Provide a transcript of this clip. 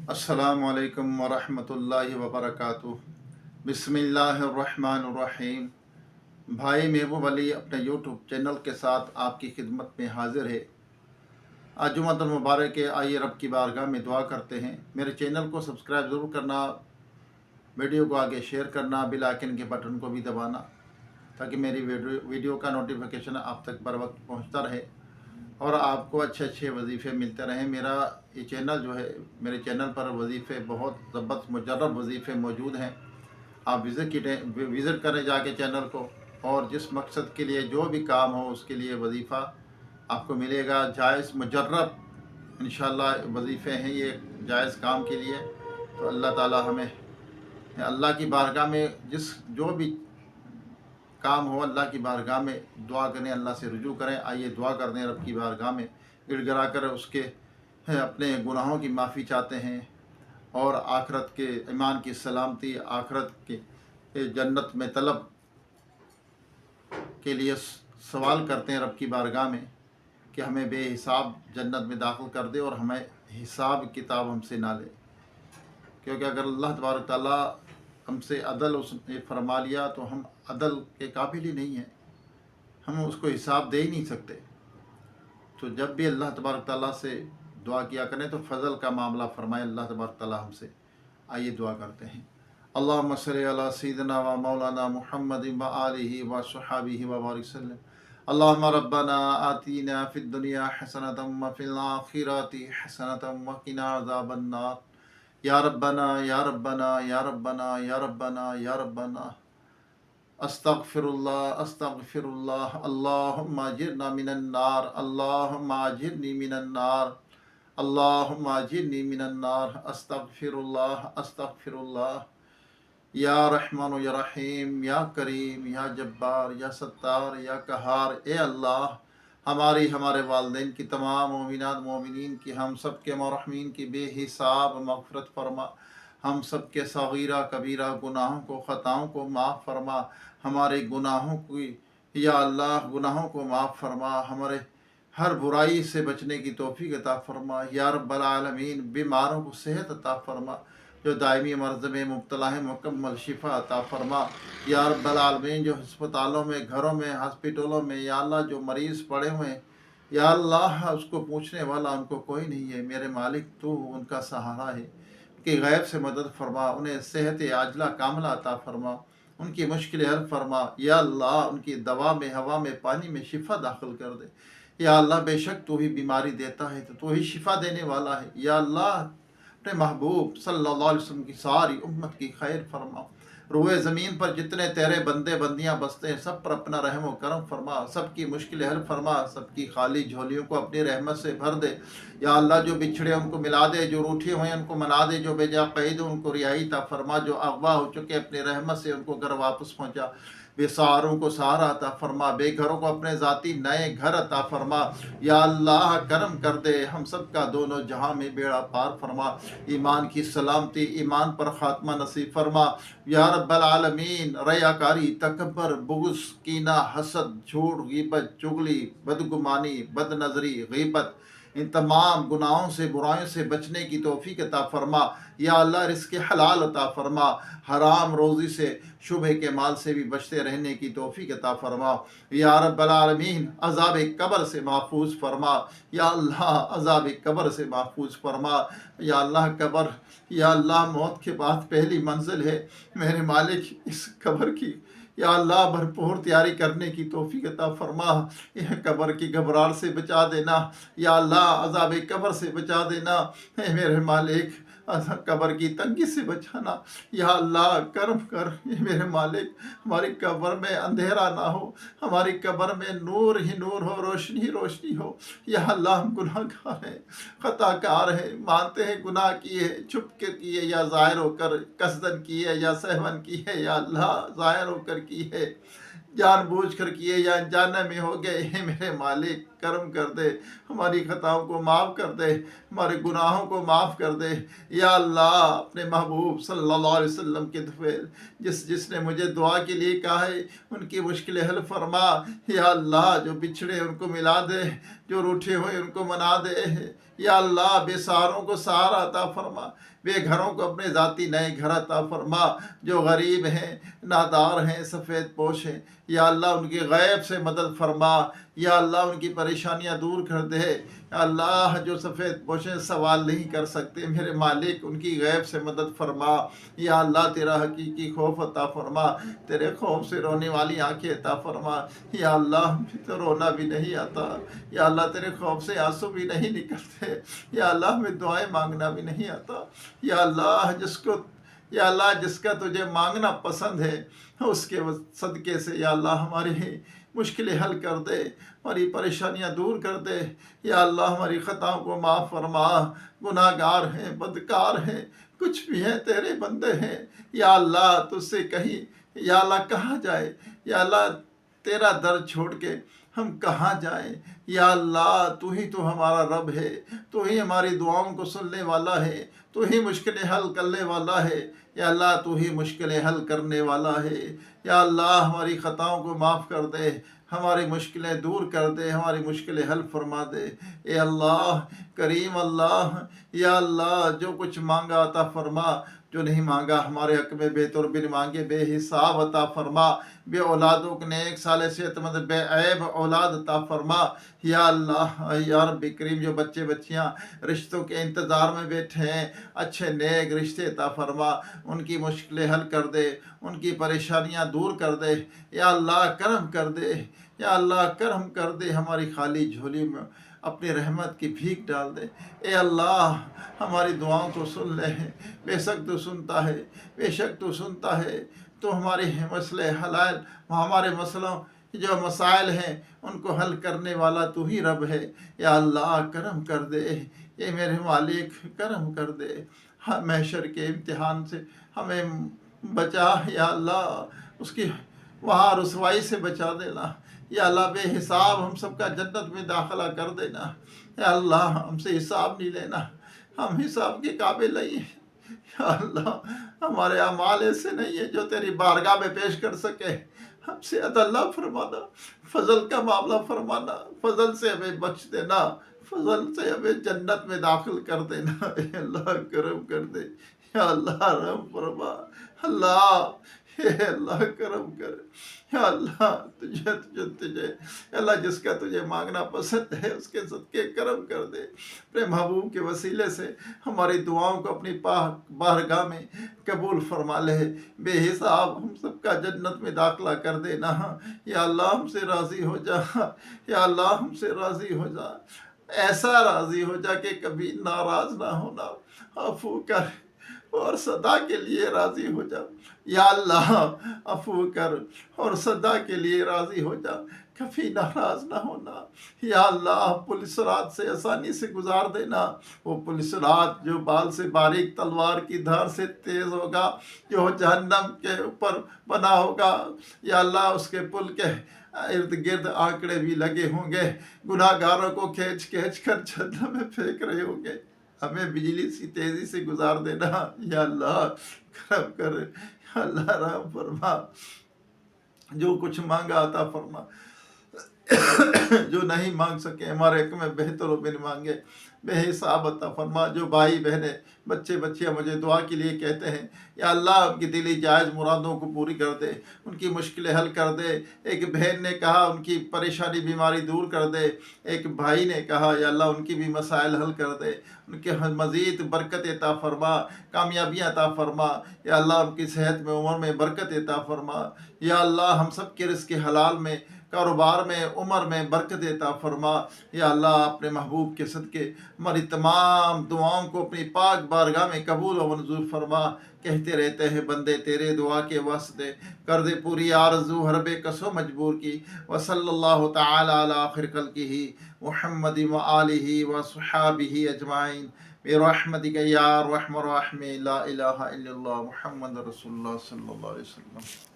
अस्सलामु अलैकुम वरहमतुल्लाहि वबरकातुह। बिस्मिल्लाहिर्रहमानिर्रहीम। भाई महबूब अली अपने यूट्यूब चैनल के साथ आपकी खिदमत में हाजिर है। आज जुम्मतुल मुबारक है, आइए रब की बारगाह में दुआ करते हैं। मेरे चैनल को सब्सक्राइब ज़रूर करना, वीडियो को आगे शेयर करना, बेल आइकन के बटन को भी दबाना ताकि मेरी वीडियो का नोटिफिकेशन आप तक बर वक्त पहुँचता रहे और आपको अच्छे अच्छे वजीफ़े मिलते रहें। मेरा ये चैनल जो है, मेरे चैनल पर वजीफ़े बहुत ज़बरदस्त मुजर्रब वजीफ़े मौजूद हैं। आप विज़िट करें जाके चैनल को, और जिस मकसद के लिए जो भी काम हो उसके लिए वजीफ़ा आपको मिलेगा। जायज़ मुजर्रब इंशाअल्लाह वजीफ़े हैं ये, जायज़ काम के लिए। तो अल्लाह ताला हमें अल्लाह की बारगाह में जो भी काम हो, अल्लाह की बारगाह में दुआ करें, अल्लाह से रुजू करें। आइए दुआ करते हैं, रब की बारगाह में गिड़गिड़ा कर उसके अपने गुनाहों की माफ़ी चाहते हैं और आखरत के ईमान की सलामती, आखरत के जन्नत में तलब के लिए सवाल करते हैं रब की बारगाह में कि हमें बेहिसाब जन्नत में दाखिल कर दे और हमें हिसाब किताब हमसे ना ले। क्योंकि अगर अल्लाह तबारक ताला हमसे अदल उसने फरमा लिया तो हम अदल के काबिल ही नहीं हैं, हम उसको हिसाब दे ही नहीं सकते। तो जब भी अल्लाह तबारक ताला से दुआ किया करें तो फ़ज़ल का मामला फ़रमाए अल्लाह तबारक ताला हमसे। आइए दुआ करते हैं। अल्लाहुम्मा सल्लि अला सय्यिदिना व मौलाना मुहम्मदिन व आलिहि व सहाबिहि व बारिक वसल्लम। अल्लाहुम्मा रब्बना आतिना फ़िद दुनिया हसनतम व फ़िल आखिरति हसनतम व क़िना अज़ाबन्नार। या रब्बना या रब्बना या रब्बना या रब्बना या रब्बना अस्तगफिरुल्लाह अस्तगफिरुल्लाह। अल्लाहुम्मा अजिरना मिनन नार, अल्लाहुम्मा अजिरनी मिनन नार, अल्लाहुम्मा अजिरनी मिनन नार। अस्तगफिरुल्लाह अस्तगफिरुल्लाह। या रहमान या रहीम, या करीम, या जब्बार, या सत्तार, या कहार। ए अल्लाह, हमारे वालिदैन की तमाम मोमिनात मोमिनीन की, हम सब के मरहमीन की बेहिसाब मग़फ़िरत फरमा। हम सब के सगीरा कबीरा गुनाहों को, ख़ताओं को माफ़ फरमा। हमारे गुनाहों की या अल्लाह गुनाहों को माफ़ फरमा। हमारे हर बुराई से बचने की तौफ़ीक़ अता फरमा। या रब्बल आलमीन, बीमारों को सेहत अता फरमा, जो दायमी मर्ज़ में मुब्तला है मुकम्मल शिफा अता फरमा। या रब्बल आलमीन, जो अस्पतालों में, घरों में, हॉस्पिटलों में या अल्लाह जो मरीज़ पड़े हुए हैं, या अल्लाह उसको पूछने वाला उनको कोई नहीं है। मेरे मालिक तू उनका सहारा है, उनकी गैब से मदद फरमा, उन्हें सेहत आजला कामला अता फरमा, उनकी मुश्किल हल फरमा। या अल्लाह उनकी दवा में, हवा में, पानी में शिफा दाखिल कर दे। या अल्लाह बेशक तू ही बीमारी देता है, तो तू ही शिफा देने वाला है। या अल्लाह अपने महबूब सल्लल्लाहु अलैहि वसल्लम की सारी उम्मत की खैर फरमा। रोए ज़मीन पर जितने तेरे बंदे बंदियां बसते हैं, सब पर अपना रहम व करम फरमा, सबकी मुश्किल हल फरमा, सबकी खाली झोलियों को अपनी रहमत से भर दे। या अल्लाह जो बिछड़े उनको मिला दे, जो रूठे हुए उनको मना दे, जो बेजा कैद उनको रिहाई ता फरमा, जो अगवा हो चुके अपनी रहमत से उनको घर वापस पहुँचा। बेसहारों को सहारा अता फरमा, बेघरों को अपने ज़ाती नए घर अता फरमा। या अल्लाह करम कर दे, हम सब का दोनों जहां में बेड़ा पार फरमा। ईमान की सलामती, ईमान पर खात्मा नसीब फरमा। या रब्बल आलमीन, रयाकारी, तकब्बर, बुग़्ज़, कीना, हसद, झूठ, ग़ीबत, चुगली, बदगुमानी, बदनज़री, ग़ीबत, इन तमाम गुनाहों से, बुराइयों से बचने की तौफ़ीक़ अता फरमा। या अल्लाह रिज़्क़ हलाल अता फरमा, हराम रोज़ी से, शुबह के माल से भी बचते रहने की तौफ़ीक़ अता फरमा। या रब्बल आलमीन, अज़ाब कब्र से महफूज फरमा। या अल्लाह अज़ाब कब्र से महफूज फरमा। या अल्लाह कब्र, या अल्लाह मौत के बाद पहली मंजिल है। मेरे मालिक इस कब्र की या अल्लाह भरपूर तैयारी करने की तौफ़ीक़ अता फरमा। यह कब्र की घबराहट से बचा देना। या अल्लाह अज़ाब कब्र से बचा देना। मेरे मालिक कब्र की तंगी से बचाना। या अल्लाह करम कर, ये मेरे मालिक हमारी कब्र में अंधेरा ना हो, हमारी कब्र में नूर ही नूर हो, रोशनी ही रोशनी हो। या अल्लाह हम गुनाहगार हैं, खताकार हैं, मानते हैं गुनाह किए, छुप के किए या ज़ाहिर होकर, कसदन किए या सहवन किए। या अल्लाह ज़ाहिर होकर किए, जानबूझ कर किए या अनजाने में हो गए। हे मेरे मालिक करम कर दे, हमारी खताओं को माफ़ कर दे, हमारे गुनाहों को माफ़ कर दे। या अल्लाह अपने महबूब सल्लल्लाहु अलैहि वसल्लम के दफ़ेर जिसने मुझे दुआ के लिए कहा है, उनकी मुश्किल हल फरमा। या अल्लाह जो बिछड़े उनको मिला दे, जो रूठे हुए उनको मना दे। یا اللہ بے سہاروں کو سہارا عطا فرما، بے گھروں کو اپنے ذاتی نئے گھر عطا فرما، جو غریب ہیں، نادار ہیں، سفید پوش ہیں، یا اللہ ان کی غیب سے مدد فرما، یا اللہ ان کی پریشانیاں دور کر دے، یا اللہ جو سفید پوشیں سوال نہیں کر سکتے میرے مالک ان کی غیب سے مدد فرما، یا اللہ تیرا حقیقی خوف عطا فرما، تیرے خوف سے رونے والی آنکھیں عطا فرما، یا اللہ ہمیں تو رونا بھی نہیں آتا، یا اللہ تیرے خوف سے آنسو بھی نہیں نکلتے، یا اللہ ہمیں دعائیں مانگنا بھی نہیں آتا، یا اللہ یا اللہ جس کا تجھے مانگنا پسند ہے اس کے صدقے سے یا اللہ ہماری مشکلیں حل کر دے، ہماری پریشانیاں دور کر دے، یا اللہ ہماری خطاؤں کو معاف فرما، گناہ گار ہیں، بدکار ہیں، کچھ بھی ہیں تیرے بندے ہیں، یا اللہ تجھ سے کہیں یا اللہ کہاں جائے، یا اللہ تیرا در چھوڑ کے ہم کہاں جائیں، یا اللہ تو ہی تو ہمارا رب ہے، تو ہی ہماری دعاؤں کو سننے والا ہے، تو ہی مشکلیں حل کرنے والا ہے، یا اللہ تو ہی مشکلیں حل کرنے والا ہے، یا اللہ ہماری خطاؤں کو معاف کر دے، ہماری مشکلیں دور کر دے، ہماری مشکلیں حل فرما دے، اے اللہ کریم اللہ، یا اللہ جو کچھ مانگا عطا فرما، جو نہیں مانگا ہمارے حق میں بے طور بن مانگے بے حساب عطا فرما، بے اولادوں کے نیک سال صحت مند بے عیب اولاد عطا فرما، یا اللہ یا رب کریم جو بچے بچیاں رشتوں کے انتظار میں بیٹھے ہیں اچھے نیک رشتے عطا فرما، ان کی مشکلیں حل کر دے، ان کی پریشانیاں دور کر دے، یا اللہ کرم کر دے، یا اللہ کرم کر دے، ہماری خالی جھولی میں اپنی رحمت کی بھیک ڈال دے، اے اللہ ہماری دعاؤں کو سن لے، بے شک تو سنتا ہے، بے شک تو سنتا ہے، تو ہمارے مسئلے حلال ہمارے مسئلوں جو مسائل ہیں ان کو حل کرنے والا تو ہی رب ہے، یا اللہ کرم کر دے، اے میرے مالک کرم کر دے، محشر کے امتحان سے ہمیں بچا، یا اللہ اس کی وہاں رسوائی سے بچا دینا، یا اللہ بے حساب ہم سب کا جنت میں داخلہ کر دینا، یا اللہ ہم سے حساب نہیں لینا، ہم حساب کے قابل نہیں ہیں، یا اللہ ہمارے اعمال ایسے نہیں ہیں جو تیری بارگاہ میں پیش کر سکے، ہم سے عطا فرمانا، فضل کا معاملہ فرمانا، فضل سے ہمیں بخش دینا، فضل سے ہمیں جنت میں داخل کر دینا، اے اللہ کرم کر دے، یا اللہ رحم فرما، اللہ اے اللہ کرم کر، یا اللہ تجھے اللہ جس کا تجھے مانگنا پسند ہے اس کے صدقے کرم کر دے، اپنے محبوب کے وسیلے سے ہماری دعاؤں کو اپنی پاک بارگاہ میں قبول فرما لے، بے حساب ہم سب کا جنت میں داخلہ کر دینا، یا اللہ ہم سے راضی ہو جا، یا اللہ ہم سے راضی ہو جا، ایسا راضی ہو جا کہ کبھی ناراض نہ ہونا، عفو کر اور صدا کے لیے راضی ہو جا، یا اللہ عفو کر اور صدا کے لیے راضی ہو جا، کبھی ناراض نہ ہونا، یا اللہ پل صراط سے آسانی سے گزار دینا، وہ پل صراط جو بال سے باریک تلوار کی دھار سے تیز ہوگا، جو جہنم کے اوپر بنا ہوگا، یا اللہ اس کے پل کے ارد گرد آنکڑے بھی لگے ہوں گے، گناہ گاروں کو کھینچ کھینچ کر جہنم میں پھینک رہے ہوں گے، ہمیں بجلی سی تیزی سے گزار دینا، یا اللہ کرم کر، یا اللہ رحم فرما، جو کچھ مانگا عطا فرما، جو نہیں مانگ سکے ہمارے حق میں بہتر و بن مانگے بے حساب عطا فرما، جو بھائی بہنیں بچے بچیاں مجھے دعا کے لیے کہتے ہیں، یا اللہ ان کی دلی جائز مرادوں کو پوری کر دے، ان کی مشکلیں حل کر دے، ایک بہن نے کہا ان کی پریشانی بیماری دور کر دے، ایک بھائی نے کہا یا اللہ ان کی بھی مسائل حل کر دے، ان کے مزید برکت عطا فرما، کامیابیاں عطا فرما، یا اللہ ان کی صحت میں عمر میں برکت عطا فرما، یا اللہ ہم سب کے رزق حلال میں کاروبار میں عمر میں برکت عطا فرما، یا اللہ اپنے محبوب کے صدقے ہماری تمام دعاؤں کو اپنی پاک بارگاہ میں قبول و منظور فرما، کہتے رہتے ہیں بندے تیرے دعا کے واسطے کر دے پوری آرزو ہر بے کس و مجبور کی، وصلی اللہ تعالی علی آخر خلقہ محمد و آلہ و صحابہ اجمعین برحمتک یا ارحم الراحمین، لا الہ الا اللہ محمد رسول اللہ صلی اللہ علیہ وسلم۔